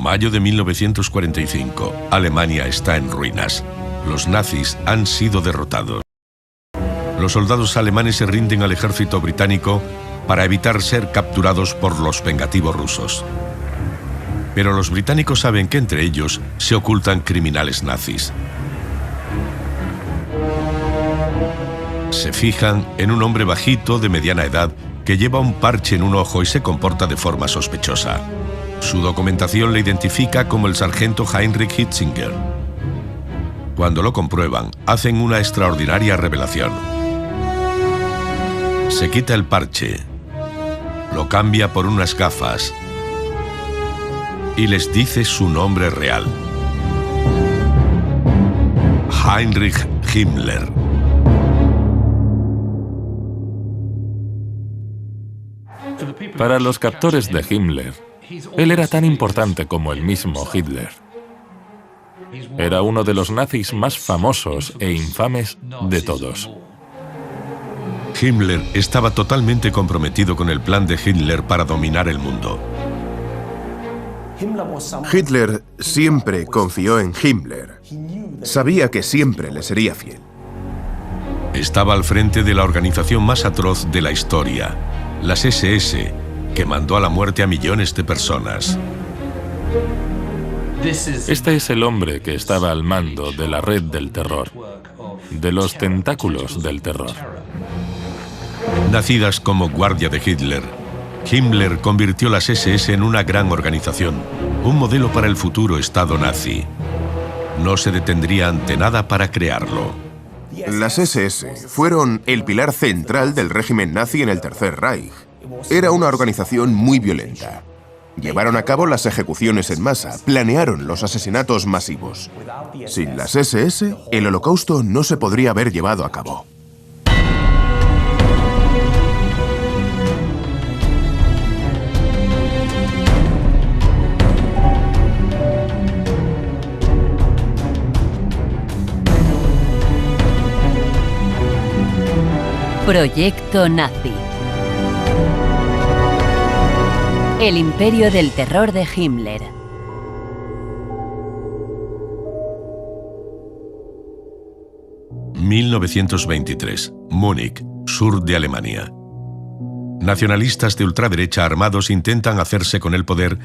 Mayo de 1945. Alemania está en ruinas. Los nazis han sido derrotados. Los soldados alemanes se rinden al ejército británico para evitar ser capturados por los vengativos rusos. Pero los británicos saben que entre ellos se ocultan criminales nazis. Se fijan en un hombre bajito de mediana edad que lleva un parche en un ojo y se comporta de forma sospechosa. Su documentación le identifica como el sargento Heinrich Hitzinger. Cuando lo comprueban, hacen una extraordinaria revelación. Se quita el parche, lo cambia por unas gafas y les dice su nombre real: Heinrich Himmler. Para los captores de Himmler, él era tan importante como el mismo Hitler. Era uno de los nazis más famosos e infames de todos. Himmler estaba totalmente comprometido con el plan de Hitler para dominar el mundo. Hitler siempre confió en Himmler. Sabía que siempre le sería fiel. Estaba al frente de la organización más atroz de la historia, las SS, que mandó a la muerte a millones de personas. Este es el hombre que estaba al mando de la red del terror, de los tentáculos del terror. Nacidas como guardia de Hitler, Himmler convirtió las SS en una gran organización, un modelo para el futuro Estado nazi. No se detendría ante nada para crearlo. Las SS fueron el pilar central del régimen nazi en el Tercer Reich. Era una organización muy violenta. Llevaron a cabo las ejecuciones en masa, planearon los asesinatos masivos. Sin las SS, el Holocausto no se podría haber llevado a cabo. Proyecto Nazi. El imperio del terror de Himmler. ...1923... Múnich, sur de Alemania. Nacionalistas de ultraderecha armados intentan hacerse con el poder,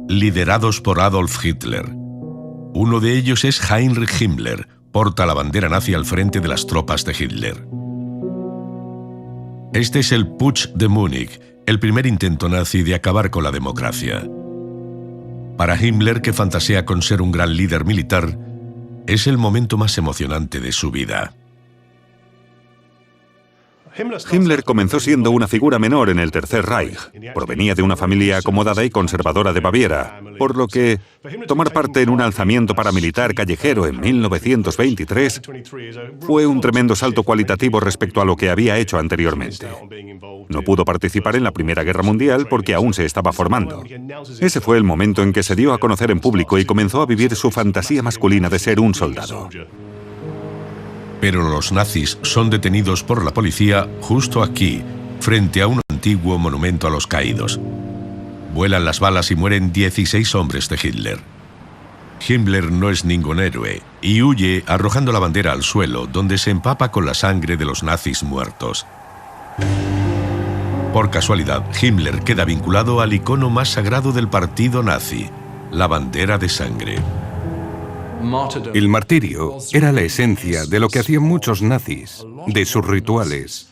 liderados por Adolf Hitler. Uno de ellos es Heinrich Himmler, porta la bandera nazi al frente de las tropas de Hitler. Este es el Putsch de Múnich, el primer intento nazi de acabar con la democracia. Para Himmler, que fantasea con ser un gran líder militar, es el momento más emocionante de su vida. Himmler comenzó siendo una figura menor en el Tercer Reich. Provenía de una familia acomodada y conservadora de Baviera, por lo que tomar parte en un alzamiento paramilitar callejero en 1923 fue un tremendo salto cualitativo respecto a lo que había hecho anteriormente. No pudo participar en la Primera Guerra Mundial porque aún se estaba formando. Ese fue el momento en que se dio a conocer en público y comenzó a vivir su fantasía masculina de ser un soldado. Pero los nazis son detenidos por la policía justo aquí, frente a un antiguo monumento a los caídos. Vuelan las balas y mueren 16 hombres de Hitler. Himmler no es ningún héroe y huye arrojando la bandera al suelo, donde se empapa con la sangre de los nazis muertos. Por casualidad, Himmler queda vinculado al icono más sagrado del partido nazi, la bandera de sangre. El martirio era la esencia de lo que hacían muchos nazis, de sus rituales.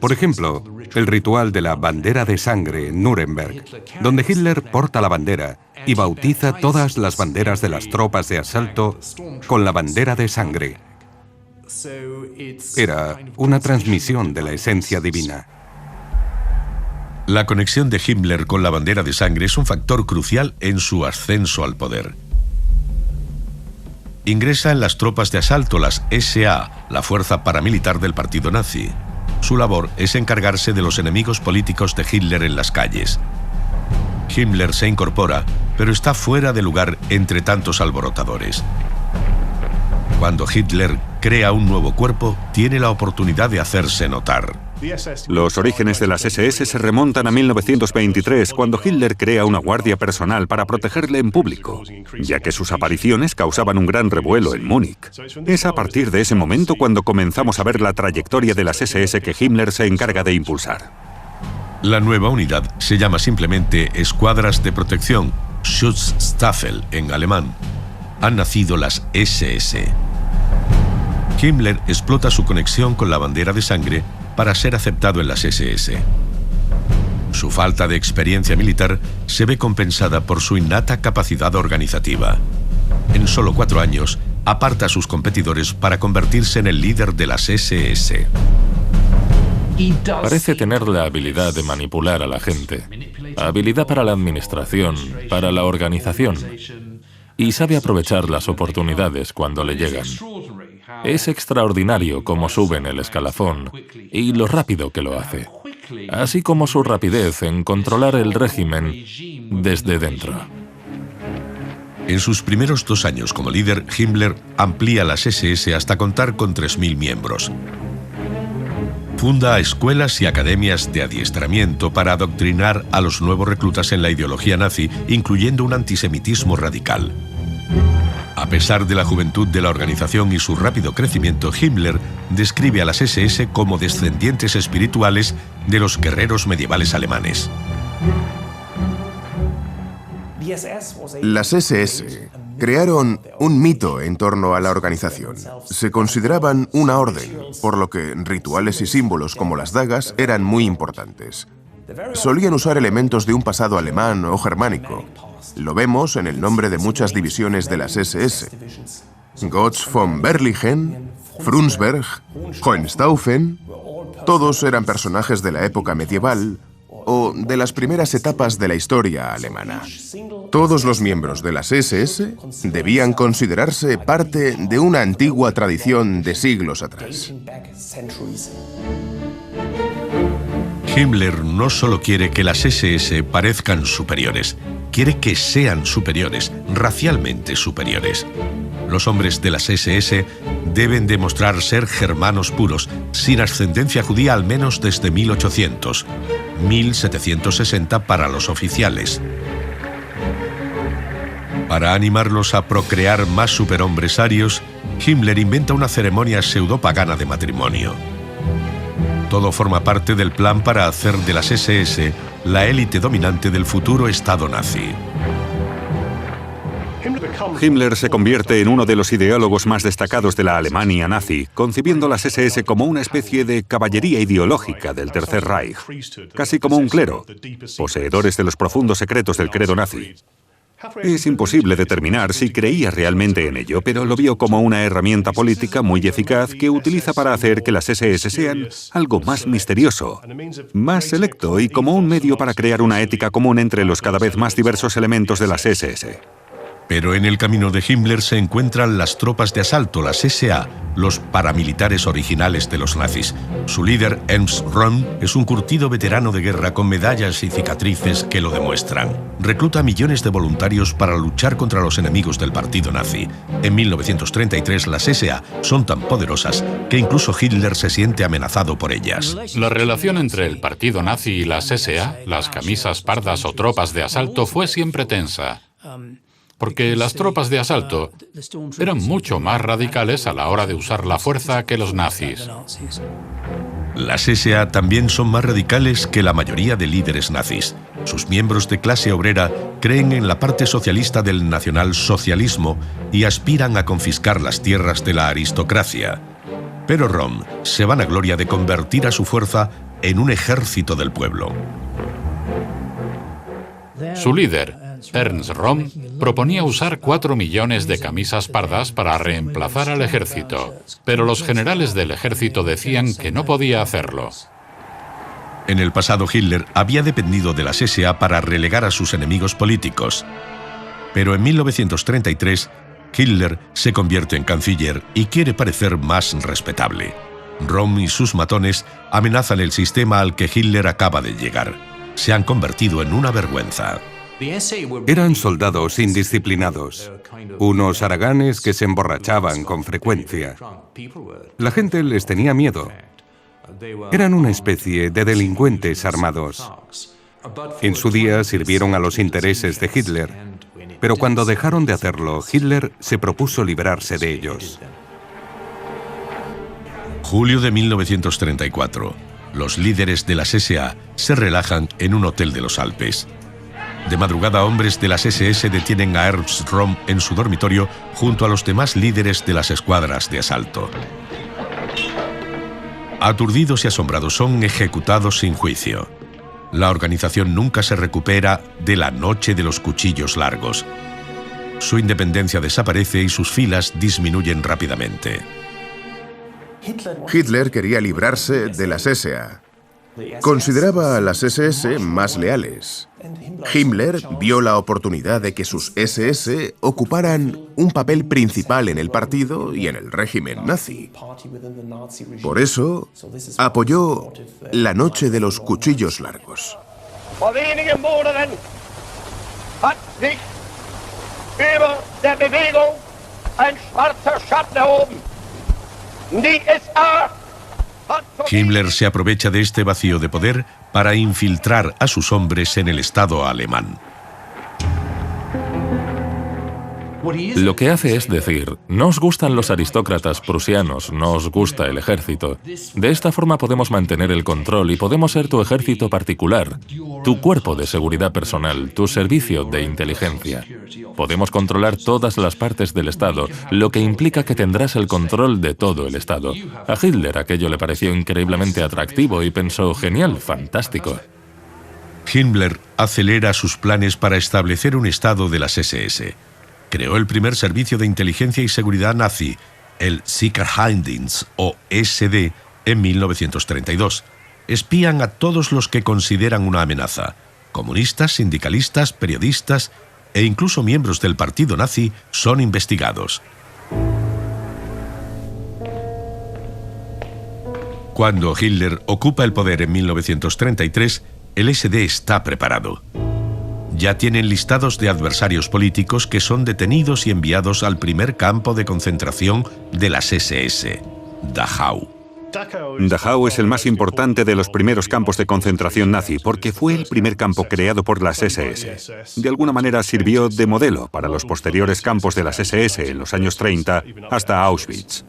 Por ejemplo, el ritual de la bandera de sangre en Nuremberg, donde Hitler porta la bandera y bautiza todas las banderas de las tropas de asalto con la bandera de sangre. Era una transmisión de la esencia divina. La conexión de Himmler con la bandera de sangre es un factor crucial en su ascenso al poder. Ingresa en las tropas de asalto, las SA, la fuerza paramilitar del partido nazi. Su labor es encargarse de los enemigos políticos de Hitler en las calles. Himmler se incorpora, pero está fuera de lugar entre tantos alborotadores. Cuando Hitler crea un nuevo cuerpo, tiene la oportunidad de hacerse notar. Los orígenes de las SS se remontan a 1923, cuando Hitler crea una guardia personal para protegerle en público, ya que sus apariciones causaban un gran revuelo en Múnich. Es a partir de ese momento cuando comenzamos a ver la trayectoria de las SS que Himmler se encarga de impulsar. La nueva unidad se llama simplemente Escuadras de Protección, Schutzstaffel en alemán. Han nacido las SS. Himmler explota su conexión con la bandera de sangre para ser aceptado en las SS. Su falta de experiencia militar se ve compensada por su innata capacidad organizativa. En solo 4 años, aparta a sus competidores para convertirse en el líder de las SS. Parece tener la habilidad de manipular a la gente, habilidad para la administración, para la organización, y sabe aprovechar las oportunidades cuando le llegan. Es extraordinario cómo sube en el escalafón y lo rápido que lo hace, así como su rapidez en controlar el régimen desde dentro. En sus primeros 2 años como líder, Himmler amplía las SS hasta contar con 3.000 miembros. Funda escuelas y academias de adiestramiento para adoctrinar a los nuevos reclutas en la ideología nazi, incluyendo un antisemitismo radical. A pesar de la juventud de la organización y su rápido crecimiento, Himmler describe a las SS como descendientes espirituales de los guerreros medievales alemanes. Las SS crearon un mito en torno a la organización. Se consideraban una orden, por lo que rituales y símbolos como las dagas eran muy importantes. Solían usar elementos de un pasado alemán o germánico. Lo vemos en el nombre de muchas divisiones de las SS. Gotz von Berlichingen, Frundsberg, Hohenstaufen, todos eran personajes de la época medieval o de las primeras etapas de la historia alemana. Todos los miembros de las SS debían considerarse parte de una antigua tradición de siglos atrás. Himmler no solo quiere que las SS parezcan superiores, quiere que sean superiores, racialmente superiores. Los hombres de las SS deben demostrar ser germanos puros, sin ascendencia judía al menos desde 1800, 1760 para los oficiales. Para animarlos a procrear más superhombres arios, Himmler inventa una ceremonia pseudopagana de matrimonio. Todo forma parte del plan para hacer de las SS la élite dominante del futuro Estado nazi. Himmler se convierte en uno de los ideólogos más destacados de la Alemania nazi, concibiendo las SS como una especie de caballería ideológica del Tercer Reich, casi como un clero, poseedores de los profundos secretos del credo nazi. Es imposible determinar si creía realmente en ello, pero lo vio como una herramienta política muy eficaz que utiliza para hacer que las SS sean algo más misterioso, más selecto y como un medio para crear una ética común entre los cada vez más diversos elementos de las SS. Pero en el camino de Himmler se encuentran las tropas de asalto, las SA, los paramilitares originales de los nazis. Su líder, Ernst Röhm, es un curtido veterano de guerra con medallas y cicatrices que lo demuestran. Recluta millones de voluntarios para luchar contra los enemigos del partido nazi. En 1933 las SA son tan poderosas que incluso Hitler se siente amenazado por ellas. La relación entre el partido nazi y las SA, las camisas pardas o tropas de asalto, fue siempre tensa. Porque las tropas de asalto eran mucho más radicales a la hora de usar la fuerza que los nazis. Las SA también son más radicales que la mayoría de líderes nazis. Sus miembros de clase obrera creen en la parte socialista del nacionalsocialismo y aspiran a confiscar las tierras de la aristocracia. Pero Röhm se vanagloria de convertir a su fuerza en un ejército del pueblo. Su líder, Ernst Röhm, proponía usar 4 millones de camisas pardas para reemplazar al ejército, pero los generales del ejército decían que no podía hacerlo. En el pasado, Hitler había dependido de las SA para relegar a sus enemigos políticos. Pero en 1933, Hitler se convierte en canciller y quiere parecer más respetable. Röhm y sus matones amenazan el sistema al que Hitler acaba de llegar. Se han convertido en una vergüenza. Eran soldados indisciplinados, unos haraganes que se emborrachaban con frecuencia. La gente les tenía miedo. Eran una especie de delincuentes armados. En su día sirvieron a los intereses de Hitler, pero cuando dejaron de hacerlo, Hitler se propuso librarse de ellos. Julio de 1934. Los líderes de las SA se relajan en un hotel de los Alpes. De madrugada, hombres de las SS detienen a Ernst Röhm en su dormitorio junto a los demás líderes de las escuadras de asalto. Aturdidos y asombrados, son ejecutados sin juicio. La organización nunca se recupera de la noche de los cuchillos largos. Su independencia desaparece y sus filas disminuyen rápidamente. Hitler quería librarse de las SA. Consideraba a las SS más leales. Himmler vio la oportunidad de que sus SS ocuparan un papel principal en el partido y en el régimen nazi. Por eso, apoyó la noche de los cuchillos largos. Vor wenigen Monaten hat sich über der Bewegung ein schwarzer Schatten erhoben. Die SA hat Himmler se aprovecha de este vacío de poder para infiltrar a sus hombres en el Estado alemán. Lo que hace es decir, no os gustan los aristócratas prusianos, no os gusta el ejército. De esta forma podemos mantener el control y podemos ser tu ejército particular, tu cuerpo de seguridad personal, tu servicio de inteligencia. Podemos controlar todas las partes del Estado, lo que implica que tendrás el control de todo el Estado. A Hitler aquello le pareció increíblemente atractivo y pensó, genial, fantástico. Himmler acelera sus planes para establecer un Estado de las SS. Creó el primer servicio de inteligencia y seguridad nazi, el Sicherheitsdienst o SD, en 1932. Espían a todos los que consideran una amenaza. Comunistas, sindicalistas, periodistas e incluso miembros del partido nazi son investigados. Cuando Hitler ocupa el poder en 1933, el SD está preparado. Ya tienen listados de adversarios políticos que son detenidos y enviados al primer campo de concentración de las SS, Dachau. Dachau es el más importante de los primeros campos de concentración nazi porque fue el primer campo creado por las SS. De alguna manera sirvió de modelo para los posteriores campos de las SS en los años 30 hasta Auschwitz.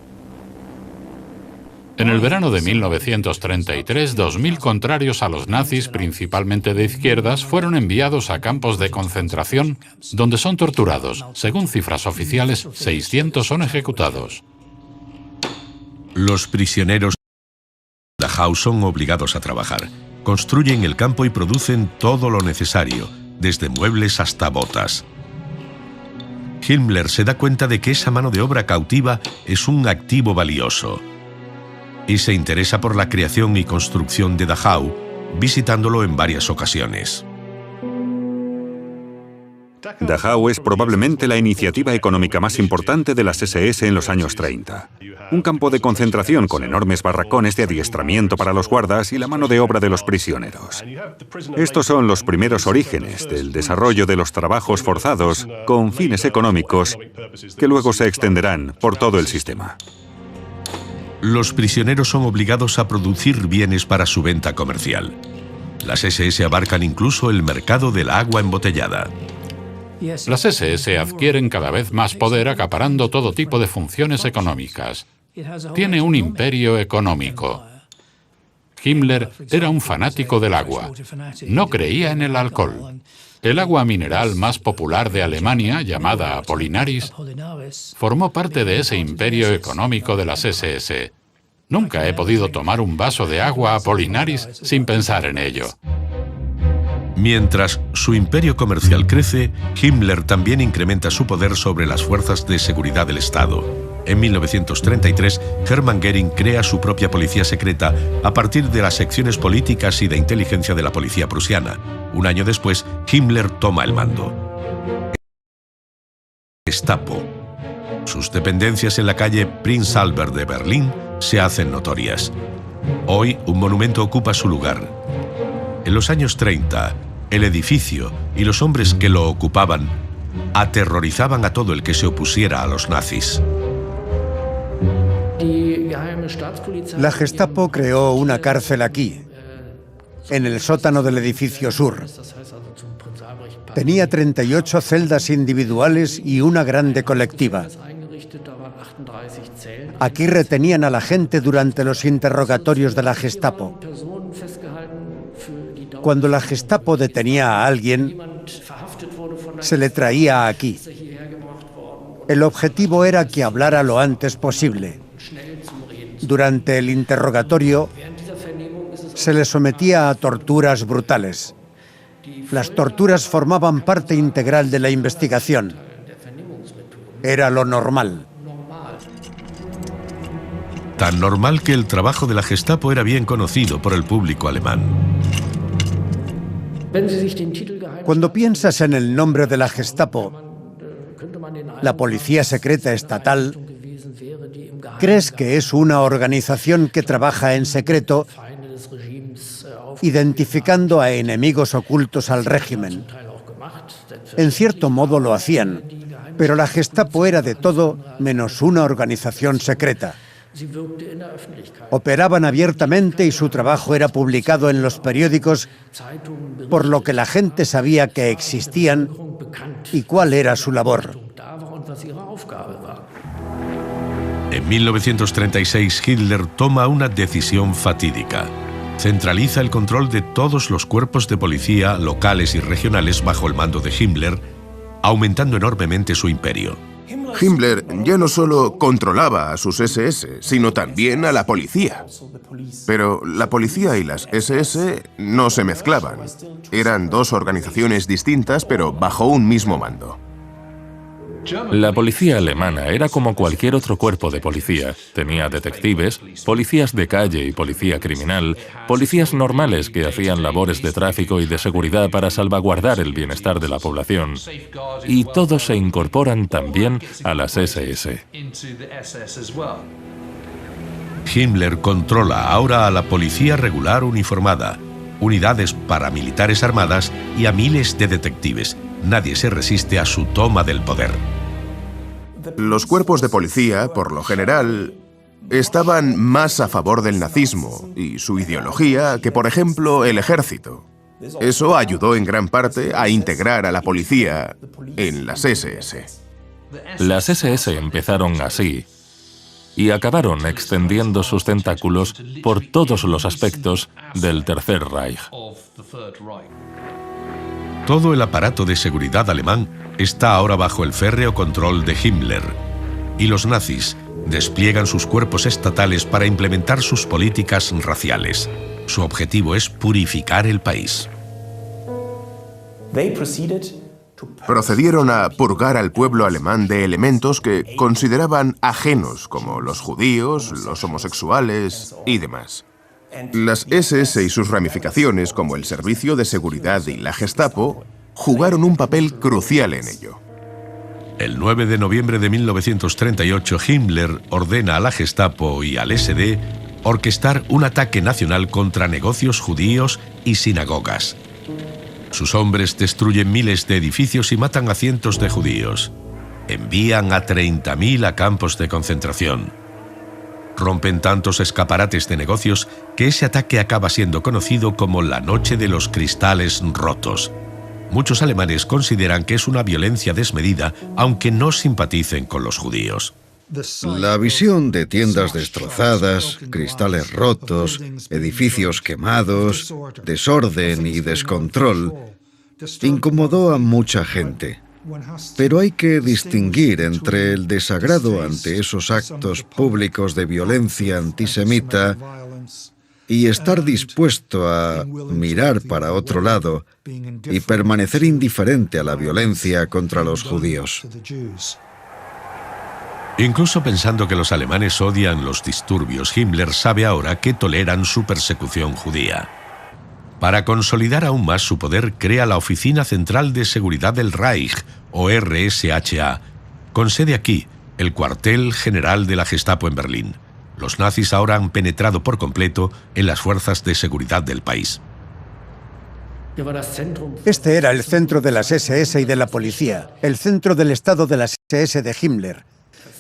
En el verano de 1933, 2.000 contrarios a los nazis, principalmente de izquierdas, fueron enviados a campos de concentración donde son torturados. Según cifras oficiales, 600 son ejecutados. Los prisioneros de Dachau son obligados a trabajar. Construyen el campo y producen todo lo necesario, desde muebles hasta botas. Himmler se da cuenta de que esa mano de obra cautiva es un activo valioso y se interesa por la creación y construcción de Dachau, visitándolo en varias ocasiones. Dachau es probablemente la iniciativa económica más importante de las SS en los años 30. Un campo de concentración con enormes barracones de adiestramiento para los guardas y la mano de obra de los prisioneros. Estos son los primeros orígenes del desarrollo de los trabajos forzados con fines económicos que luego se extenderán por todo el sistema. Los prisioneros son obligados a producir bienes para su venta comercial. Las SS abarcan incluso el mercado del agua embotellada. Las SS adquieren cada vez más poder acaparando todo tipo de funciones económicas. Tiene un imperio económico. Himmler era un fanático del agua. No creía en el alcohol. El agua mineral más popular de Alemania, llamada Apollinaris, formó parte de ese imperio económico de las SS. Nunca he podido tomar un vaso de agua Apollinaris sin pensar en ello. Mientras su imperio comercial crece, Himmler también incrementa su poder sobre las fuerzas de seguridad del Estado. En 1933, Hermann Göring crea su propia policía secreta a partir de las secciones políticas y de inteligencia de la policía prusiana. Un año después, Himmler toma el mando. Gestapo. Sus dependencias en la calle Prinz Albert de Berlín se hacen notorias. Hoy, un monumento ocupa su lugar. En los años 30, el edificio y los hombres que lo ocupaban aterrorizaban a todo el que se opusiera a los nazis. La Gestapo creó una cárcel aquí, en el sótano del edificio sur. Tenía 38 celdas individuales y una grande colectiva. Aquí retenían a la gente durante los interrogatorios de la Gestapo. Cuando la Gestapo detenía a alguien, se le traía aquí. El objetivo era que hablara lo antes posible. Durante el interrogatorio, se le sometía a torturas brutales. Las torturas formaban parte integral de la investigación. Era lo normal. Tan normal que el trabajo de la Gestapo era bien conocido por el público alemán. Cuando piensas en el nombre de la Gestapo, la policía secreta estatal, crees que es una organización que trabaja en secreto, identificando a enemigos ocultos al régimen. En cierto modo lo hacían, pero la Gestapo era de todo menos una organización secreta. Operaban abiertamente y su trabajo era publicado en los periódicos, por lo que la gente sabía que existían y cuál era su labor. En 1936, Hitler toma una decisión fatídica. Centraliza el control de todos los cuerpos de policía locales y regionales bajo el mando de Himmler, aumentando enormemente su imperio. Himmler ya no solo controlaba a sus SS, sino también a la policía. Pero la policía y las SS no se mezclaban. Eran dos organizaciones distintas, pero bajo un mismo mando. La policía alemana era como cualquier otro cuerpo de policía. Tenía detectives, policías de calle y policía criminal, policías normales que hacían labores de tráfico y de seguridad para salvaguardar el bienestar de la población. Y todos se incorporan también a las SS. Himmler controla ahora a la policía regular uniformada, unidades paramilitares armadas y a miles de detectives. Nadie se resiste a su toma del poder. Los cuerpos de policía, por lo general, estaban más a favor del nazismo y su ideología que, por ejemplo, el ejército. Eso ayudó en gran parte a integrar a la policía en las SS. Las SS empezaron así y acabaron extendiendo sus tentáculos por todos los aspectos del Tercer Reich. Todo el aparato de seguridad alemán está ahora bajo el férreo control de Himmler, y los nazis despliegan sus cuerpos estatales para implementar sus políticas raciales. Su objetivo es purificar el país. Procedieron a purgar al pueblo alemán de elementos que consideraban ajenos, como los judíos, los homosexuales y demás. Las SS y sus ramificaciones, como el Servicio de Seguridad y la Gestapo, jugaron un papel crucial en ello. El 9 de noviembre de 1938, Himmler ordena a la Gestapo y al SD orquestar un ataque nacional contra negocios judíos y sinagogas. Sus hombres destruyen miles de edificios y matan a cientos de judíos. Envían a 30.000 a campos de concentración. Rompen tantos escaparates de negocios que ese ataque acaba siendo conocido como la Noche de los Cristales Rotos. Muchos alemanes consideran que es una violencia desmedida, aunque no simpaticen con los judíos. La visión de tiendas destrozadas, cristales rotos, edificios quemados, desorden y descontrol incomodó a mucha gente. Pero hay que distinguir entre el desagrado ante esos actos públicos de violencia antisemita y estar dispuesto a mirar para otro lado y permanecer indiferente a la violencia contra los judíos. Incluso pensando que los alemanes odian los disturbios, Himmler sabe ahora que toleran su persecución judía. Para consolidar aún más su poder, crea la Oficina Central de Seguridad del Reich, o RSHA, con sede aquí, el cuartel general de la Gestapo en Berlín. Los nazis ahora han penetrado por completo en las fuerzas de seguridad del país. Este era el centro de las SS y de la policía, el centro del estado de las SS de Himmler.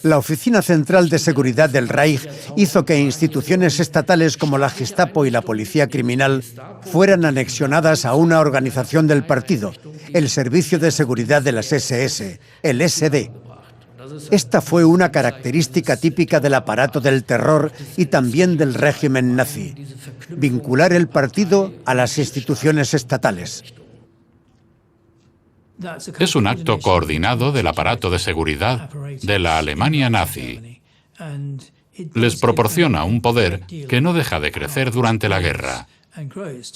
La Oficina Central de Seguridad del Reich hizo que instituciones estatales como la Gestapo y la Policía Criminal fueran anexionadas a una organización del partido, el Servicio de Seguridad de las SS, el SD. Esta fue una característica típica del aparato del terror y también del régimen nazi: vincular el partido a las instituciones estatales. Es un acto coordinado del aparato de seguridad de la Alemania nazi. Les proporciona un poder que no deja de crecer durante la guerra.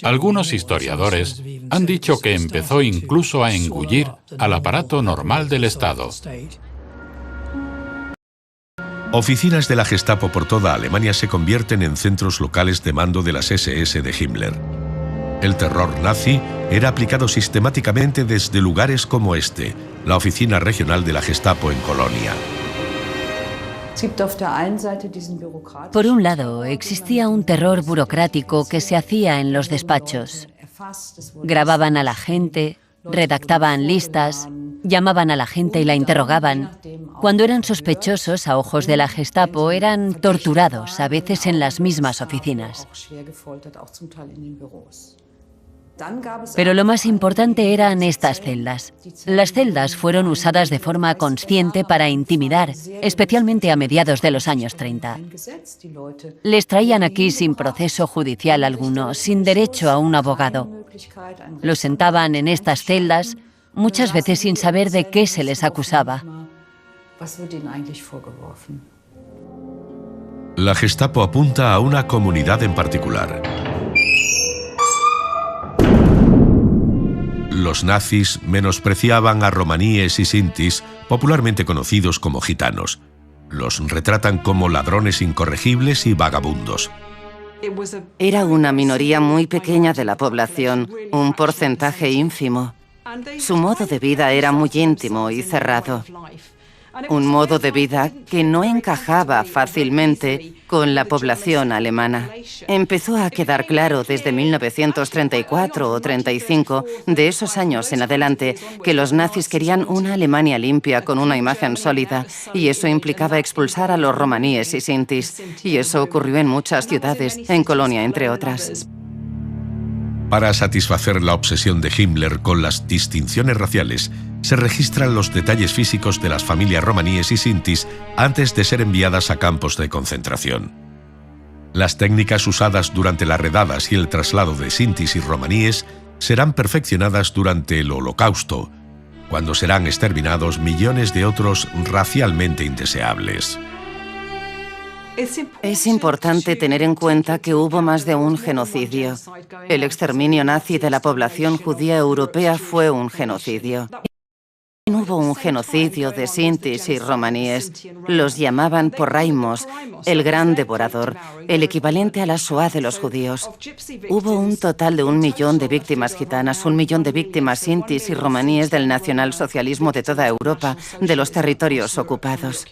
Algunos historiadores han dicho que empezó incluso a engullir al aparato normal del Estado. Oficinas de la Gestapo por toda Alemania se convierten en centros locales de mando de las SS de Himmler. El terror nazi era aplicado sistemáticamente desde lugares como este, la oficina regional de la Gestapo en Colonia. Por un lado, existía un terror burocrático que se hacía en los despachos. Grababan a la gente, redactaban listas, llamaban a la gente y la interrogaban. Cuando eran sospechosos a ojos de la Gestapo, eran torturados, a veces en las mismas oficinas. Pero lo más importante eran estas celdas. Las celdas fueron usadas de forma consciente para intimidar, especialmente a mediados de los años 30. Les traían aquí sin proceso judicial alguno, sin derecho a un abogado. Los sentaban en estas celdas, muchas veces sin saber de qué se les acusaba. La Gestapo apunta a una comunidad en particular. Los nazis menospreciaban a romaníes y sintis, popularmente conocidos como gitanos. Los retratan como ladrones incorregibles y vagabundos. Era una minoría muy pequeña de la población, un porcentaje ínfimo. Su modo de vida era muy íntimo y cerrado. Un modo de vida que no encajaba fácilmente con la población alemana. Empezó a quedar claro desde 1934 o 35, de esos años en adelante, que los nazis querían una Alemania limpia con una imagen sólida, y eso implicaba expulsar a los romaníes y sintis. Y eso ocurrió en muchas ciudades, en Colonia entre otras. Para satisfacer la obsesión de Himmler con las distinciones raciales, se registran los detalles físicos de las familias romaníes y sintis antes de ser enviadas a campos de concentración. Las técnicas usadas durante las redadas y el traslado de sintis y romaníes serán perfeccionadas durante el Holocausto, cuando serán exterminados millones de otros racialmente indeseables. Es importante tener en cuenta que hubo más de un genocidio. El exterminio nazi de la población judía europea fue un genocidio. Hubo un genocidio de sintis y romaníes. Los llamaban porraimos, el gran devorador, el equivalente a la Shoah de los judíos. Hubo un total de 1 millón de víctimas gitanas, 1 millón de víctimas sintis y romaníes del nacionalsocialismo de toda Europa, de los territorios ocupados.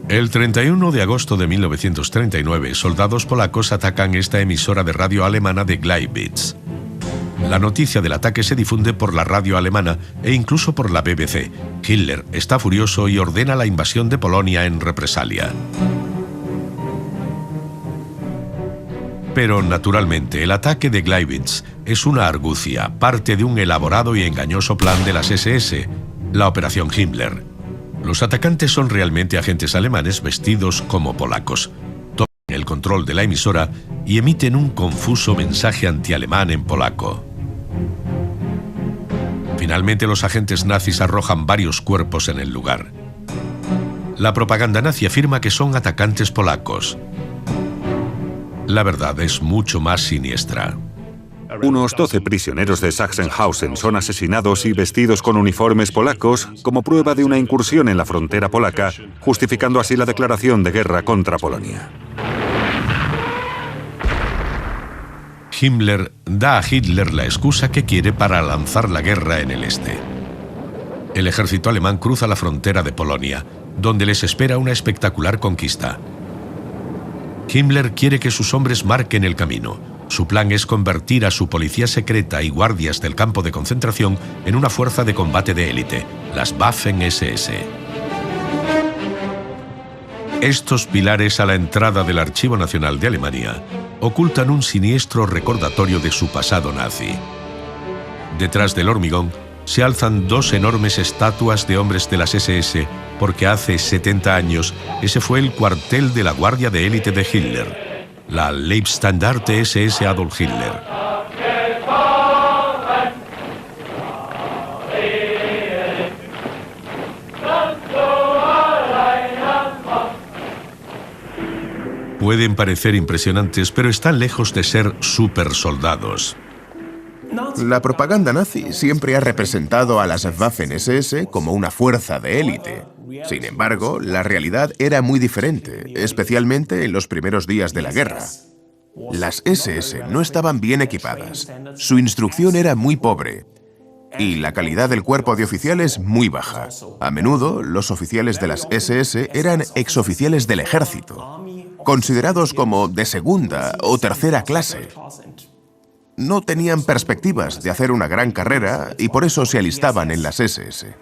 El 31 de agosto de 1939, soldados polacos atacan esta emisora de radio alemana de Gleiwitz. La noticia del ataque se difunde por la radio alemana e incluso por la BBC. Hitler está furioso y ordena la invasión de Polonia en represalia. Pero, naturalmente, el ataque de Gleiwitz es una argucia, parte de un elaborado y engañoso plan de las SS, la Operación Himmler. Los atacantes son realmente agentes alemanes vestidos como polacos. Toman el control de la emisora y emiten un confuso mensaje antialemán en polaco. Finalmente, los agentes nazis arrojan varios cuerpos en el lugar. La propaganda nazi afirma que son atacantes polacos. La verdad es mucho más siniestra. Unos 12 prisioneros de Sachsenhausen son asesinados y vestidos con uniformes polacos como prueba de una incursión en la frontera polaca, justificando así la declaración de guerra contra Polonia. Himmler da a Hitler la excusa que quiere para lanzar la guerra en el este. El ejército alemán cruza la frontera de Polonia, donde les espera una espectacular conquista. Himmler quiere que sus hombres marquen el camino, Su plan es convertir a su policía secreta y guardias del campo de concentración en una fuerza de combate de élite, las Waffen-SS. Estos pilares a la entrada del Archivo Nacional de Alemania ocultan un siniestro recordatorio de su pasado nazi. Detrás del hormigón se alzan dos enormes estatuas de hombres de las SS, porque hace 70 años ese fue el cuartel de la guardia de élite de Hitler, la Leibstandarte SS Adolf Hitler. Pueden parecer impresionantes, pero están lejos de ser supersoldados. La propaganda nazi siempre ha representado a las Waffen-SS como una fuerza de élite. Sin embargo, la realidad era muy diferente, especialmente en los primeros días de la guerra. Las SS no estaban bien equipadas, su instrucción era muy pobre y la calidad del cuerpo de oficiales muy baja. A menudo, los oficiales de las SS eran exoficiales del ejército, considerados como de segunda o tercera clase. No tenían perspectivas de hacer una gran carrera y por eso se alistaban en las SS.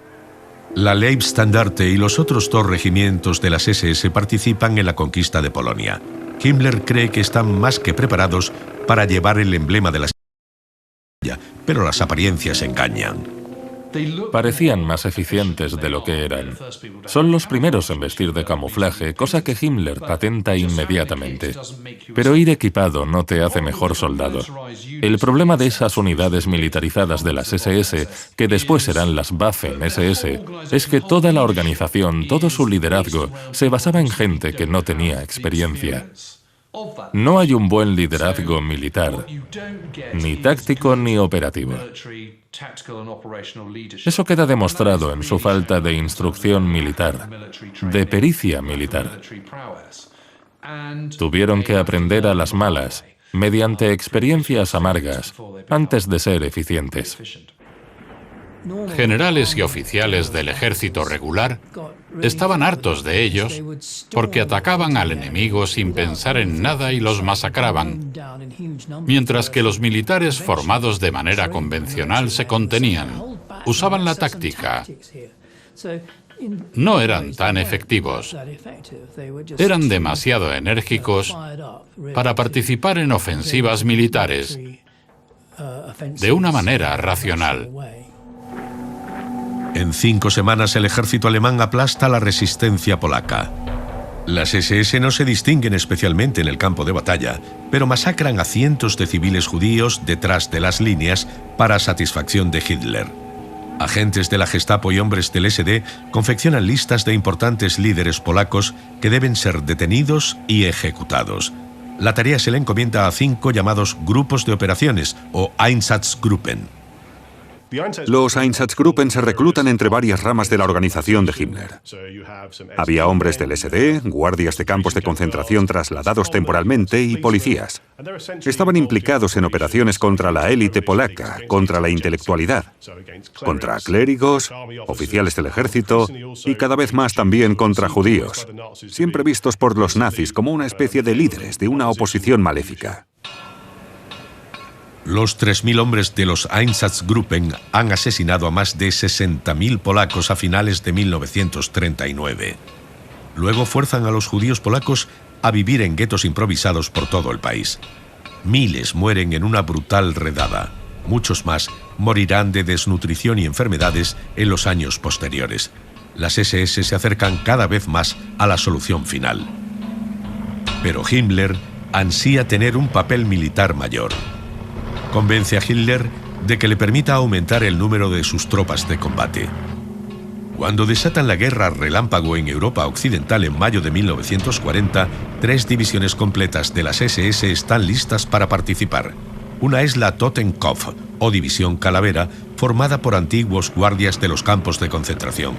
La Leibstandarte y los otros dos regimientos de las SS participan en la conquista de Polonia. Himmler cree que están más que preparados para llevar el emblema de la estrella, pero las apariencias engañan. Parecían más eficientes de lo que eran. Son los primeros en vestir de camuflaje, cosa que Himmler patenta inmediatamente. Pero ir equipado no te hace mejor soldado. El problema de esas unidades militarizadas de las SS, que después serán las Waffen-SS, es que toda la organización, todo su liderazgo, se basaba en gente que no tenía experiencia. No hay un buen liderazgo militar, ni táctico ni operativo. Eso queda demostrado en su falta de instrucción militar, de pericia militar. Tuvieron que aprender a las malas, mediante experiencias amargas, antes de ser eficientes. Generales y oficiales del ejército regular estaban hartos de ellos porque atacaban al enemigo sin pensar en nada y los masacraban, mientras que los militares formados de manera convencional se contenían, usaban la táctica. No eran tan efectivos. Eran demasiado enérgicos para participar en ofensivas militares de una manera racional. En 5 semanas el ejército alemán aplasta la resistencia polaca. Las SS no se distinguen especialmente en el campo de batalla, pero masacran a cientos de civiles judíos detrás de las líneas para satisfacción de Hitler. Agentes de la Gestapo y hombres del SD confeccionan listas de importantes líderes polacos que deben ser detenidos y ejecutados. La tarea se le encomienda a 5 llamados grupos de operaciones o Einsatzgruppen. Los Einsatzgruppen se reclutan entre varias ramas de la organización de Himmler. Había hombres del SD, guardias de campos de concentración trasladados temporalmente y policías. Estaban implicados en operaciones contra la élite polaca, contra la intelectualidad, contra clérigos, oficiales del ejército y cada vez más también contra judíos, siempre vistos por los nazis como una especie de líderes de una oposición maléfica. Los 3.000 hombres de los Einsatzgruppen han asesinado a más de 60.000 polacos a finales de 1939. Luego fuerzan a los judíos polacos a vivir en guetos improvisados por todo el país. Miles mueren en una brutal redada. Muchos más morirán de desnutrición y enfermedades en los años posteriores. Las SS se acercan cada vez más a la solución final. Pero Himmler ansía tener un papel militar mayor. Convence a Hitler de que le permita aumentar el número de sus tropas de combate. Cuando desatan la guerra relámpago en Europa Occidental en mayo de 1940, 3 divisiones completas de las SS están listas para participar. Una es la Totenkopf, o División Calavera, formada por antiguos guardias de los campos de concentración.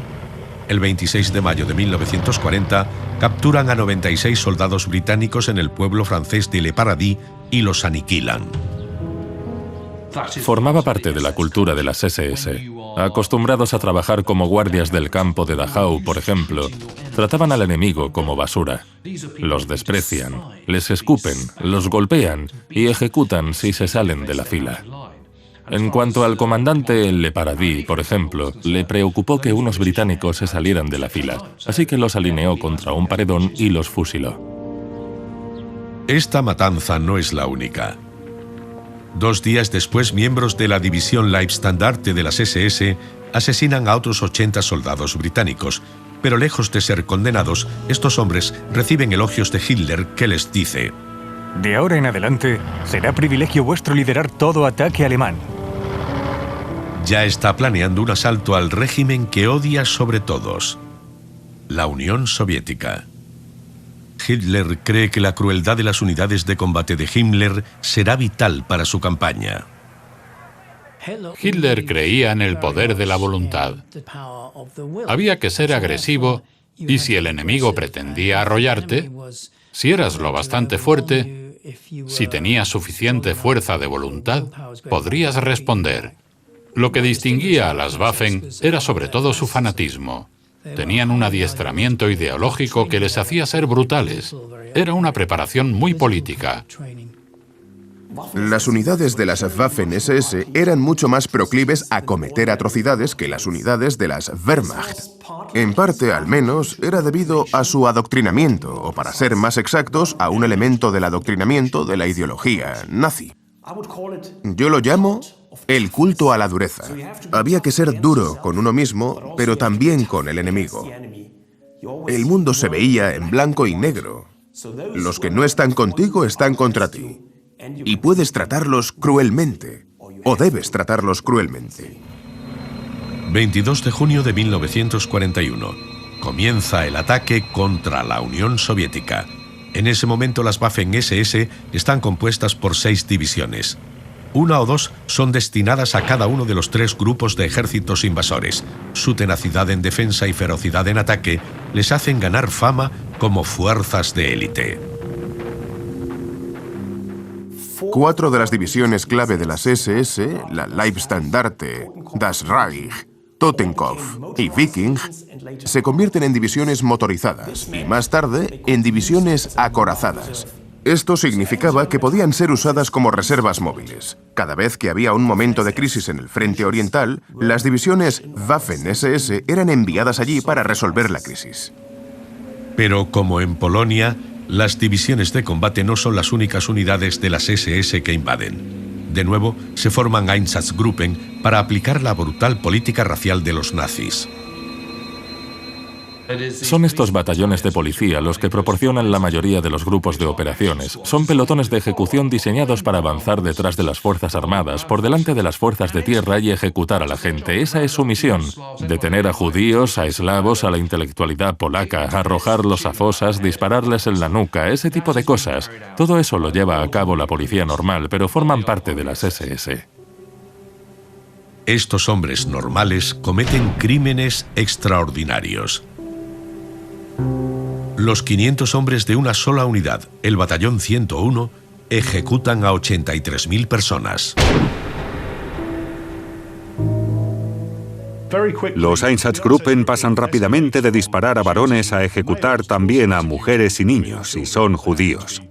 El 26 de mayo de 1940, capturan a 96 soldados británicos en el pueblo francés de Le Paradis y los aniquilan. Formaba parte de la cultura de las SS. Acostumbrados a trabajar como guardias del campo de Dachau, por ejemplo, trataban al enemigo como basura. Los desprecian, les escupen, los golpean y ejecutan si se salen de la fila. En cuanto al comandante Le Paradis, por ejemplo, le preocupó que unos británicos se salieran de la fila, así que los alineó contra un paredón y los fusiló. Esta matanza no es la única. 2 días después, miembros de la división Leibstandarte de las SS asesinan a otros 80 soldados británicos, pero lejos de ser condenados, estos hombres reciben elogios de Hitler que les dice: de ahora en adelante, será privilegio vuestro liderar todo ataque alemán. Ya está planeando un asalto al régimen que odia sobre todos, la Unión Soviética. Hitler cree que la crueldad de las unidades de combate de Himmler será vital para su campaña. Hitler creía en el poder de la voluntad. Había que ser agresivo y si el enemigo pretendía arrollarte, si eras lo bastante fuerte, si tenías suficiente fuerza de voluntad, podrías responder. Lo que distinguía a las Waffen era sobre todo su fanatismo. Tenían un adiestramiento ideológico que les hacía ser brutales. Era una preparación muy política. Las unidades de las Waffen-SS eran mucho más proclives a cometer atrocidades que las unidades de las Wehrmacht. En parte, al menos, era debido a su adoctrinamiento, o para ser más exactos, a un elemento del adoctrinamiento de la ideología nazi. Yo lo llamo el culto a la dureza. Había que ser duro con uno mismo, pero también con el enemigo. El mundo se veía en blanco y negro. Los que no están contigo están contra ti. Y puedes tratarlos cruelmente, o debes tratarlos cruelmente. 22 de junio de 1941. Comienza el ataque contra la Unión Soviética. En ese momento las Waffen-SS están compuestas por 6 divisiones. 1 o 2 son destinadas a cada uno de los 3 grupos de ejércitos invasores. Su tenacidad en defensa y ferocidad en ataque les hacen ganar fama como fuerzas de élite. 4 de las divisiones clave de las SS, la Leibstandarte, Das Reich, Totenkopf y Viking, se convierten en divisiones motorizadas y más tarde en divisiones acorazadas. Esto significaba que podían ser usadas como reservas móviles. Cada vez que había un momento de crisis en el frente oriental, las divisiones Waffen-SS eran enviadas allí para resolver la crisis. Pero como en Polonia, las divisiones de combate no son las únicas unidades de las SS que invaden. De nuevo, se forman Einsatzgruppen para aplicar la brutal política racial de los nazis. Son estos batallones de policía los que proporcionan la mayoría de los grupos de operaciones. Son pelotones de ejecución diseñados para avanzar detrás de las fuerzas armadas, por delante de las fuerzas de tierra y ejecutar a la gente. Esa es su misión. Detener a judíos, a eslavos, a la intelectualidad polaca, arrojarlos a fosas, dispararles en la nuca, ese tipo de cosas. Todo eso lo lleva a cabo la policía normal, pero forman parte de las SS. Estos hombres normales cometen crímenes extraordinarios. Los 500 hombres de una sola unidad, el batallón 101, ejecutan a 83.000 personas. Los Einsatzgruppen pasan rápidamente de disparar a varones a ejecutar también a mujeres y niños, si son judíos.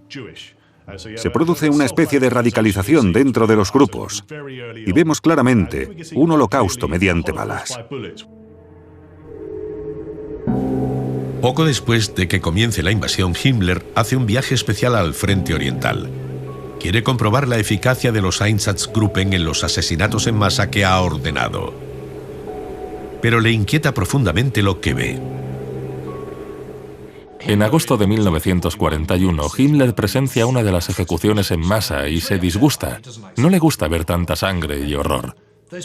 Se produce una especie de radicalización dentro de los grupos y vemos claramente un holocausto mediante balas. Poco después de que comience la invasión, Himmler hace un viaje especial al frente oriental. Quiere comprobar la eficacia de los Einsatzgruppen en los asesinatos en masa que ha ordenado. Pero le inquieta profundamente lo que ve. En agosto de 1941, Himmler presencia una de las ejecuciones en masa y se disgusta. No le gusta ver tanta sangre y horror.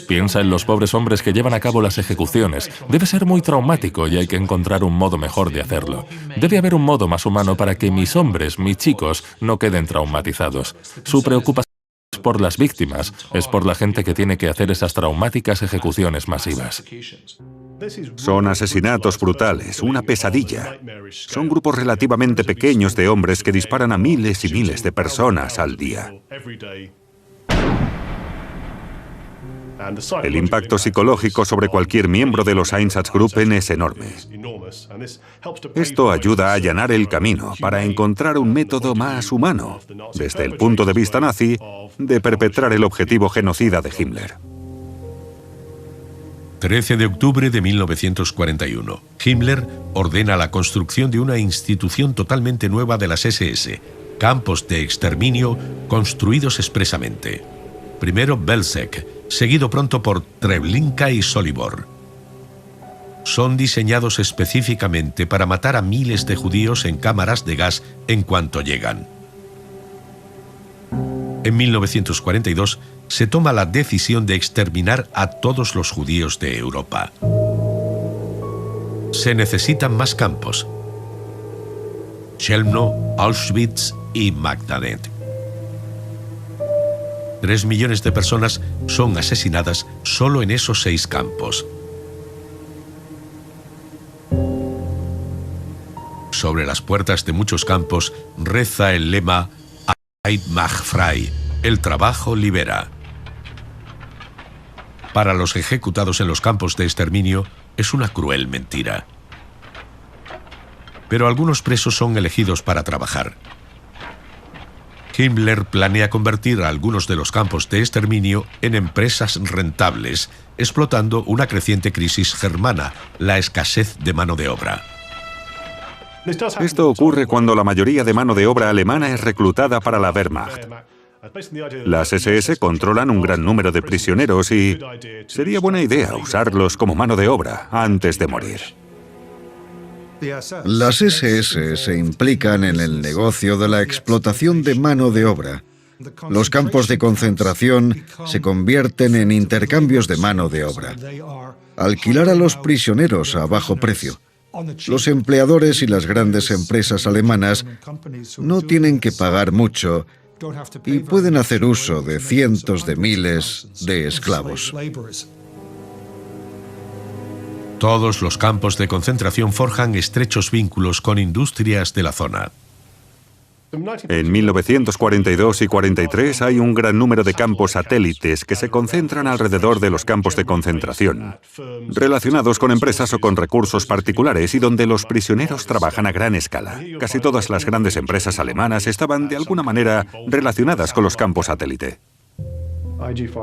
Piensa en los pobres hombres que llevan a cabo las ejecuciones. Debe ser muy traumático y hay que encontrar un modo mejor de hacerlo. Debe haber un modo más humano para que mis hombres, mis chicos, no queden traumatizados. Su preocupación es por las víctimas, es por la gente que tiene que hacer esas traumáticas ejecuciones masivas. Son asesinatos brutales, una pesadilla. Son grupos relativamente pequeños de hombres que disparan a miles y miles de personas al día. El impacto psicológico sobre cualquier miembro de los Einsatzgruppen es enorme. Esto ayuda a allanar el camino para encontrar un método más humano, desde el punto de vista nazi, de perpetrar el objetivo genocida de Himmler. 13 de octubre de 1941. Himmler ordena la construcción de una institución totalmente nueva de las SS, campos de exterminio construidos expresamente. Primero Belzec, seguido pronto por Treblinka y Sobibór. Son diseñados específicamente para matar a miles de judíos en cámaras de gas en cuanto llegan. En 1942 se toma la decisión de exterminar a todos los judíos de Europa. Se necesitan más campos: Chelmno, Auschwitz y Magdanet. 3 millones de personas son asesinadas solo en esos 6 campos. Sobre las puertas de muchos campos reza el lema Arbeit macht frei, el trabajo libera. Para los ejecutados en los campos de exterminio es una cruel mentira. Pero algunos presos son elegidos para trabajar. Himmler planea convertir a algunos de los campos de exterminio en empresas rentables, explotando una creciente crisis germana, la escasez de mano de obra. Esto ocurre cuando la mayoría de mano de obra alemana es reclutada para la Wehrmacht. Las SS controlan un gran número de prisioneros y sería buena idea usarlos como mano de obra antes de morir. Las SS se implican en el negocio de la explotación de mano de obra. Los campos de concentración se convierten en intercambios de mano de obra. Alquilar a los prisioneros a bajo precio. Los empleadores y las grandes empresas alemanas no tienen que pagar mucho y pueden hacer uso de cientos de miles de esclavos. Todos los campos de concentración forjan estrechos vínculos con industrias de la zona. En 1942 y 43 hay un gran número de campos satélites que se concentran alrededor de los campos de concentración, relacionados con empresas o con recursos particulares y donde los prisioneros trabajan a gran escala. Casi todas las grandes empresas alemanas estaban de alguna manera relacionadas con los campos satélite.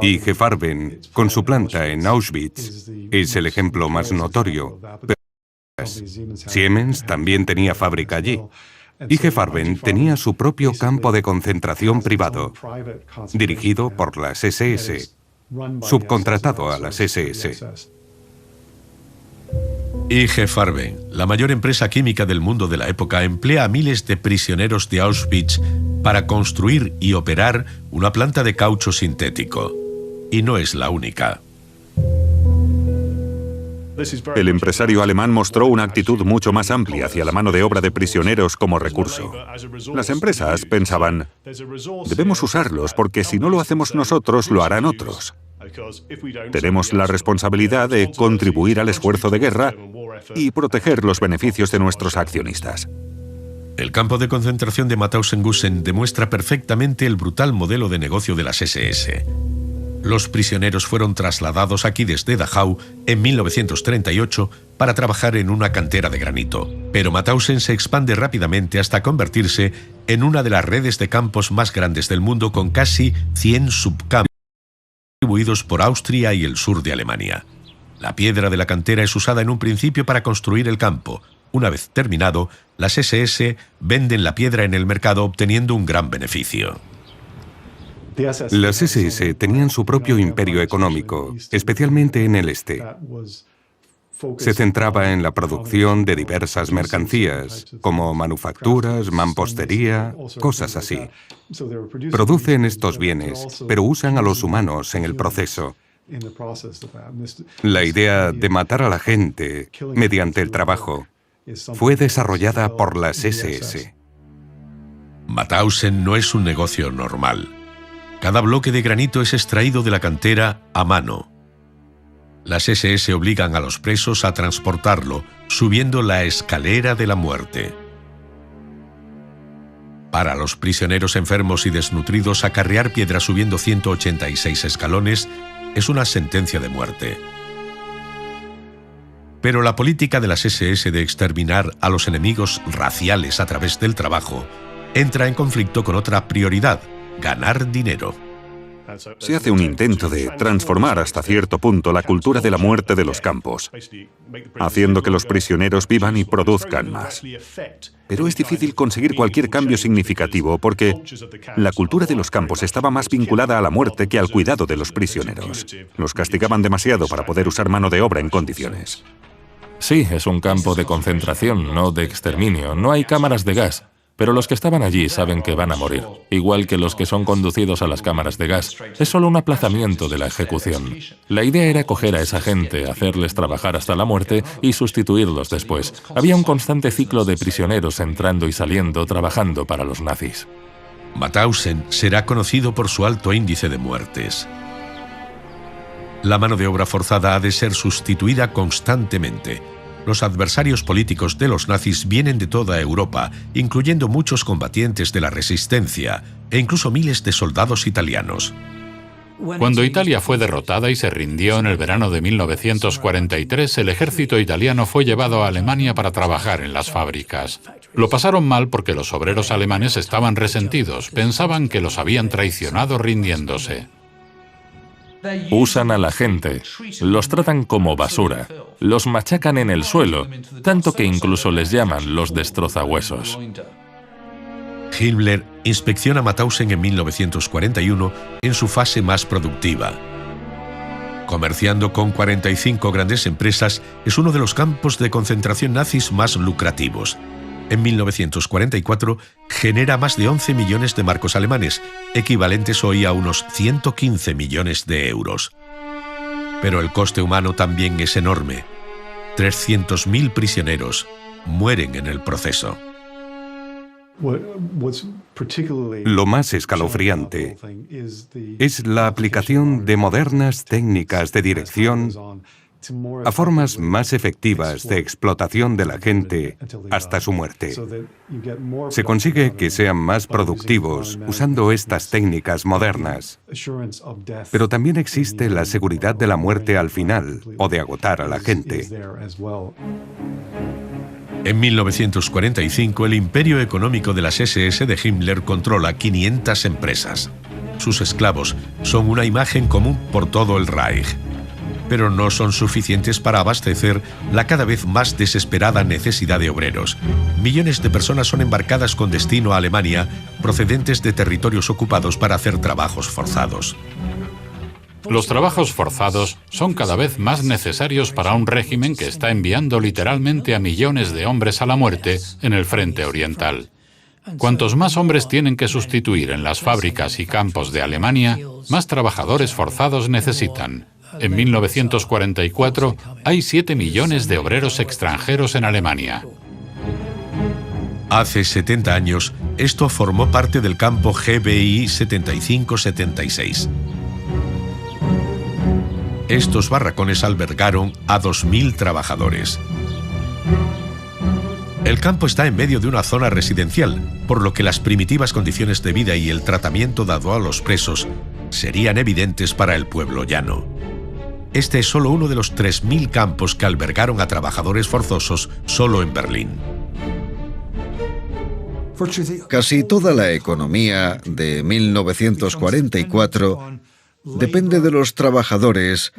IG Farben, con su planta en Auschwitz, es el ejemplo más notorio. Siemens también tenía fábrica allí. IG Farben tenía su propio campo de concentración privado, dirigido por las SS, subcontratado a las SS. IG Farben, la mayor empresa química del mundo de la época, emplea a miles de prisioneros de Auschwitz para construir y operar una planta de caucho sintético. Y no es la única. El empresario alemán mostró una actitud mucho más amplia hacia la mano de obra de prisioneros como recurso. Las empresas pensaban, debemos usarlos porque si no lo hacemos nosotros, lo harán otros. Tenemos la responsabilidad de contribuir al esfuerzo de guerra y proteger los beneficios de nuestros accionistas. El campo de concentración de Mauthausen-Gusen demuestra perfectamente el brutal modelo de negocio de las SS. Los prisioneros fueron trasladados aquí desde Dachau en 1938 para trabajar en una cantera de granito, pero Mauthausen se expande rápidamente hasta convertirse en una de las redes de campos más grandes del mundo, con casi 100 subcampos distribuidos por Austria y el sur de Alemania. La piedra de la cantera es usada en un principio para construir el campo. Una vez terminado, las SS venden la piedra en el mercado, obteniendo un gran beneficio. Las SS tenían su propio imperio económico, especialmente en el este. Se centraba en la producción de diversas mercancías, como manufacturas, mampostería, cosas así. Producen estos bienes, pero usan a los humanos en el proceso. La idea de matar a la gente mediante el trabajo fue desarrollada por las SS. Mauthausen no es un negocio normal. Cada bloque de granito es extraído de la cantera a mano. Las SS obligan a los presos a transportarlo, subiendo la escalera de la muerte. Para los prisioneros enfermos y desnutridos, acarrear piedra subiendo 186 escalones es una sentencia de muerte. Pero la política de las SS de exterminar a los enemigos raciales a través del trabajo entra en conflicto con otra prioridad: ganar dinero. Se hace un intento de transformar hasta cierto punto la cultura de la muerte de los campos, haciendo que los prisioneros vivan y produzcan más. Pero es difícil conseguir cualquier cambio significativo porque la cultura de los campos estaba más vinculada a la muerte que al cuidado de los prisioneros. Los castigaban demasiado para poder usar mano de obra en condiciones. Sí, es un campo de concentración, no de exterminio. No hay cámaras de gas, pero los que estaban allí saben que van a morir, igual que los que son conducidos a las cámaras de gas. Es solo un aplazamiento de la ejecución. La idea era coger a esa gente, hacerles trabajar hasta la muerte y sustituirlos después. Había un constante ciclo de prisioneros entrando y saliendo, trabajando para los nazis. Mauthausen será conocido por su alto índice de muertes. La mano de obra forzada ha de ser sustituida constantemente. Los adversarios políticos de los nazis vienen de toda Europa, incluyendo muchos combatientes de la resistencia e incluso miles de soldados italianos. Cuando Italia fue derrotada y se rindió en el verano de 1943, el ejército italiano fue llevado a Alemania para trabajar en las fábricas. Lo pasaron mal porque los obreros alemanes estaban resentidos, pensaban que los habían traicionado rindiéndose. Usan a la gente, los tratan como basura, los machacan en el suelo, tanto que incluso les llaman los destrozahuesos. Himmler inspecciona Mauthausen en 1941 en su fase más productiva. Comerciando con 45 grandes empresas, es uno de los campos de concentración nazis más lucrativos. En 1944 genera más de 11 millones de marcos alemanes, equivalentes hoy a unos 115 millones de euros. Pero el coste humano también es enorme. 300.000 prisioneros mueren en el proceso. Lo más escalofriante es la aplicación de modernas técnicas de dirección a formas más efectivas de explotación de la gente hasta su muerte. Se consigue que sean más productivos usando estas técnicas modernas. Pero también existe la seguridad de la muerte al final o de agotar a la gente. En 1945, el imperio económico de las SS de Himmler controla 500 empresas. Sus esclavos son una imagen común por todo el Reich, pero no son suficientes para abastecer la cada vez más desesperada necesidad de obreros. Millones de personas son embarcadas con destino a Alemania, procedentes de territorios ocupados para hacer trabajos forzados. Los trabajos forzados son cada vez más necesarios para un régimen que está enviando literalmente a millones de hombres a la muerte en el frente oriental. Cuantos más hombres tienen que sustituir en las fábricas y campos de Alemania, más trabajadores forzados necesitan. En 1944 hay 7 millones de obreros extranjeros en Alemania. Hace 70 años, esto formó parte del campo GBI 75-76. Estos barracones albergaron a 2.000 trabajadores. El campo está en medio de una zona residencial, por lo que las primitivas condiciones de vida y el tratamiento dado a los presos serían evidentes para el pueblo llano. Este es solo uno de los 3.000 campos que albergaron a trabajadores forzosos solo en Berlín. Casi toda la economía de 1944 depende de los trabajadores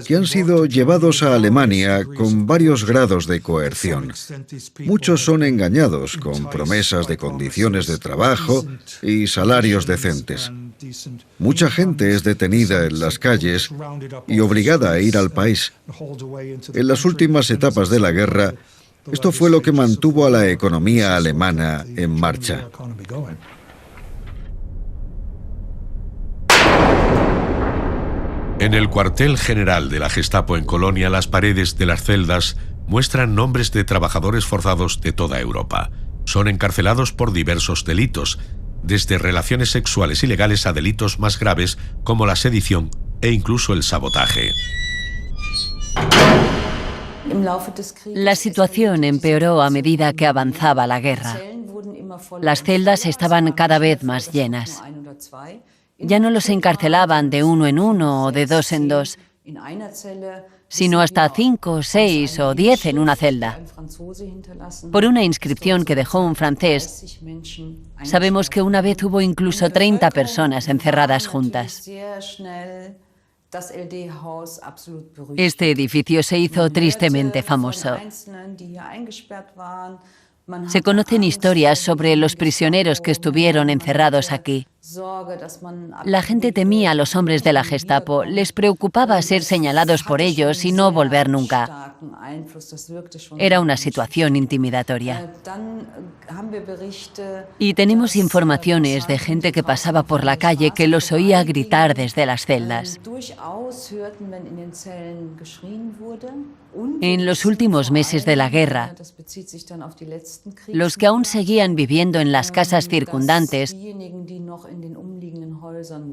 que han sido llevados a Alemania con varios grados de coerción. Muchos son engañados con promesas de condiciones de trabajo y salarios decentes. Mucha gente es detenida en las calles y obligada a ir al país. En las últimas etapas de la guerra, esto fue lo que mantuvo a la economía alemana en marcha. En el cuartel general de la Gestapo en Colonia, las paredes de las celdas muestran nombres de trabajadores forzados de toda Europa. Son encarcelados por diversos delitos, desde relaciones sexuales ilegales a delitos más graves como la sedición e incluso el sabotaje. La situación empeoró a medida que avanzaba la guerra. Las celdas estaban cada vez más llenas. Ya no los encarcelaban de 1 en 1 o de 2 en 2, sino hasta 5, 6 o 10 en una celda. Por una inscripción que dejó un francés, sabemos que una vez hubo incluso 30 personas encerradas juntas. Este edificio se hizo tristemente famoso. Se conocen historias sobre los prisioneros que estuvieron encerrados aquí. La gente temía a los hombres de la Gestapo, les preocupaba ser señalados por ellos y no volver nunca. Era una situación intimidatoria. Y tenemos informaciones de gente que pasaba por la calle que los oía gritar desde las celdas. En los últimos meses de la guerra, los que aún seguían viviendo en las casas circundantes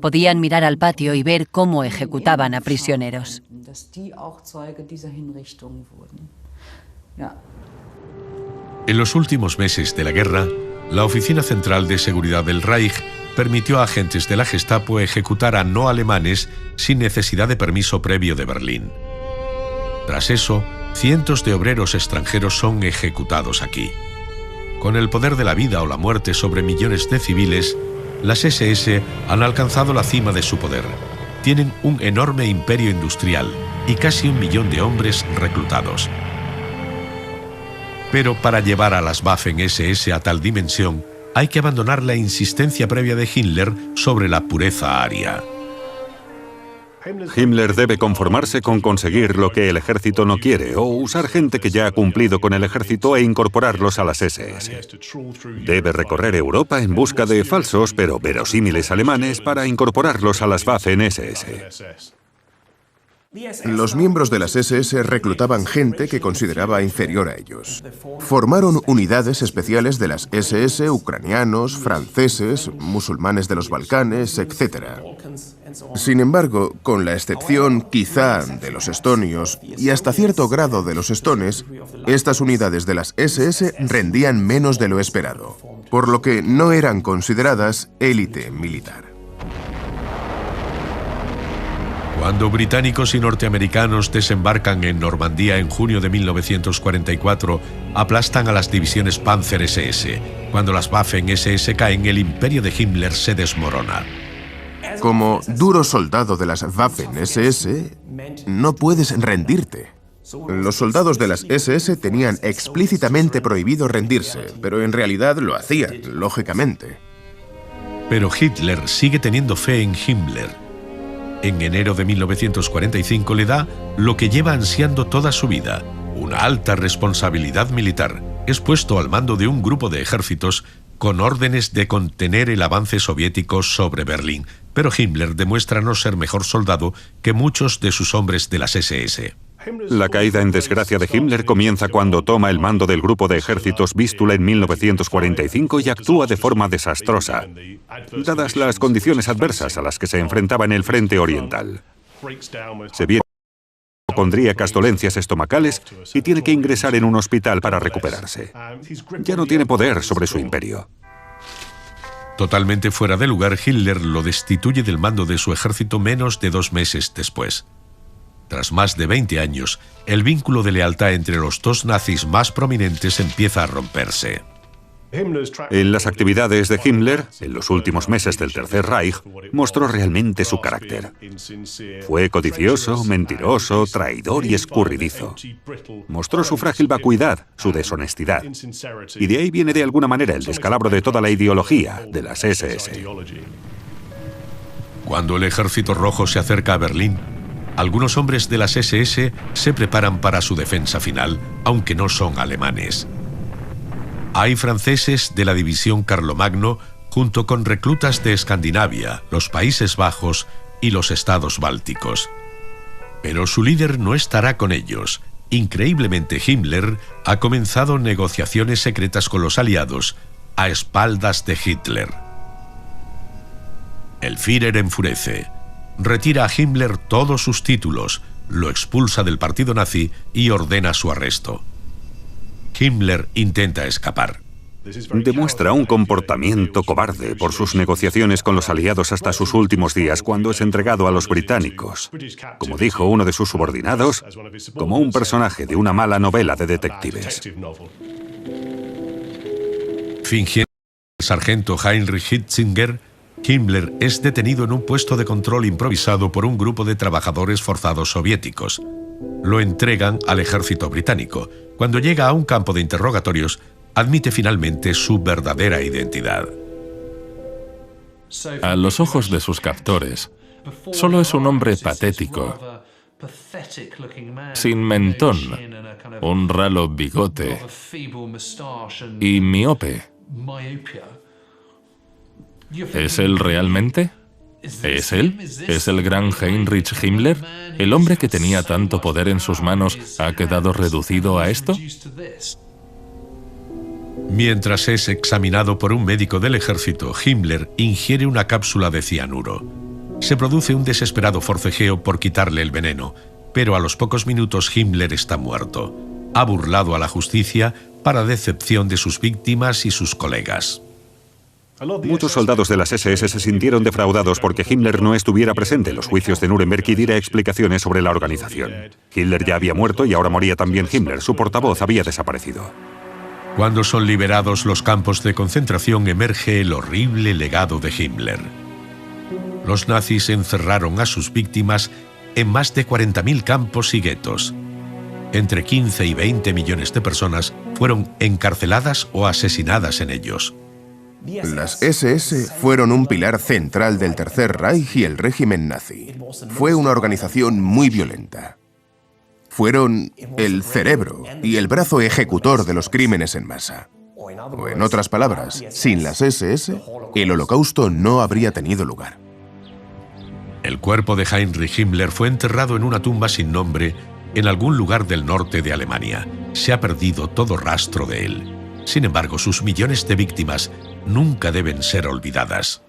podían mirar al patio y ver cómo ejecutaban a prisioneros. En los últimos meses de la guerra, la Oficina Central de Seguridad del Reich permitió a agentes de la Gestapo ejecutar a no alemanes sin necesidad de permiso previo de Berlín. Tras eso, cientos de obreros extranjeros son ejecutados aquí. Con el poder de la vida o la muerte sobre millones de civiles, las SS han alcanzado la cima de su poder. Tienen un enorme imperio industrial y casi 1 millón de hombres reclutados. Pero para llevar a las Waffen-SS a tal dimensión, hay que abandonar la insistencia previa de Hitler sobre la pureza aria. Himmler debe conformarse con conseguir lo que el ejército no quiere o usar gente que ya ha cumplido con el ejército e incorporarlos a las SS. Debe recorrer Europa en busca de falsos pero verosímiles alemanes para incorporarlos a las Waffen-SS. Los miembros de las SS reclutaban gente que consideraba inferior a ellos. Formaron unidades especiales de las SS, ucranianos, franceses, musulmanes de los Balcanes, etc. Sin embargo, con la excepción quizá de los estonios y hasta cierto grado de los estones, estas unidades de las SS rendían menos de lo esperado, por lo que no eran consideradas élite militar. Cuando británicos y norteamericanos desembarcan en Normandía en junio de 1944, aplastan a las divisiones Panzer SS. Cuando las Waffen-SS caen, el imperio de Himmler se desmorona. Como duro soldado de las Waffen-SS, no puedes rendirte. Los soldados de las SS tenían explícitamente prohibido rendirse, pero en realidad lo hacían, lógicamente. Pero Hitler sigue teniendo fe en Himmler. En enero de 1945 le da lo que lleva ansiando toda su vida, una alta responsabilidad militar. Es puesto al mando de un grupo de ejércitos con órdenes de contener el avance soviético sobre Berlín, pero Himmler demuestra no ser mejor soldado que muchos de sus hombres de las SS. La caída en desgracia de Himmler comienza cuando toma el mando del grupo de ejércitos Vístula en 1945 y actúa de forma desastrosa, dadas las condiciones adversas a las que se enfrentaba en el frente oriental. Se viene hipocondríacas, dolencias estomacales y tiene que ingresar en un hospital para recuperarse. Ya no tiene poder sobre su imperio. Totalmente fuera de lugar, Hitler lo destituye del mando de su ejército menos de 2 meses después. Tras más de 20 años, el vínculo de lealtad entre los dos nazis más prominentes empieza a romperse. En las actividades de Himmler, en los últimos meses del Tercer Reich, mostró realmente su carácter. Fue codicioso, mentiroso, traidor y escurridizo. Mostró su frágil vacuidad, su deshonestidad. Y de ahí viene de alguna manera el descalabro de toda la ideología de las SS. Cuando el Ejército Rojo se acerca a Berlín, algunos hombres de las SS se preparan para su defensa final, aunque no son alemanes. Hay franceses de la división Carlomagno junto con reclutas de Escandinavia, los Países Bajos y los estados bálticos. Pero su líder no estará con ellos. Increíblemente, Himmler ha comenzado negociaciones secretas con los aliados a espaldas de Hitler. El Führer enfurece. Retira a Himmler todos sus títulos, lo expulsa del partido nazi y ordena su arresto. Himmler intenta escapar. Demuestra un comportamiento cobarde por sus negociaciones con los aliados hasta sus últimos días, cuando es entregado a los británicos, como dijo uno de sus subordinados, como un personaje de una mala novela de detectives. Fingiendo el sargento Heinrich Hitzinger, Himmler es detenido en un puesto de control improvisado por un grupo de trabajadores forzados soviéticos. Lo entregan al ejército británico. Cuando llega a un campo de interrogatorios, admite finalmente su verdadera identidad. A los ojos de sus captores, solo es un hombre patético, sin mentón, un ralo bigote y miope. ¿Es él realmente? ¿Es él? ¿Es el gran Heinrich Himmler? ¿El hombre que tenía tanto poder en sus manos ha quedado reducido a esto? Mientras es examinado por un médico del ejército, Himmler ingiere una cápsula de cianuro. Se produce un desesperado forcejeo por quitarle el veneno, pero a los pocos minutos Himmler está muerto. Ha burlado a la justicia para decepción de sus víctimas y sus colegas. Muchos soldados de las SS se sintieron defraudados porque Himmler no estuviera presente en los juicios de Nuremberg y diera explicaciones sobre la organización. Hitler ya había muerto y ahora moría también Himmler. Su portavoz había desaparecido. Cuando son liberados los campos de concentración, emerge el horrible legado de Himmler. Los nazis encerraron a sus víctimas en más de 40.000 campos y guetos. Entre 15 y 20 millones de personas fueron encarceladas o asesinadas en ellos. Las SS fueron un pilar central del Tercer Reich y el régimen nazi. Fue una organización muy violenta. Fueron el cerebro y el brazo ejecutor de los crímenes en masa. O en otras palabras, sin las SS, el Holocausto no habría tenido lugar. El cuerpo de Heinrich Himmler fue enterrado en una tumba sin nombre en algún lugar del norte de Alemania. Se ha perdido todo rastro de él. Sin embargo, sus millones de víctimas nunca deben ser olvidadas.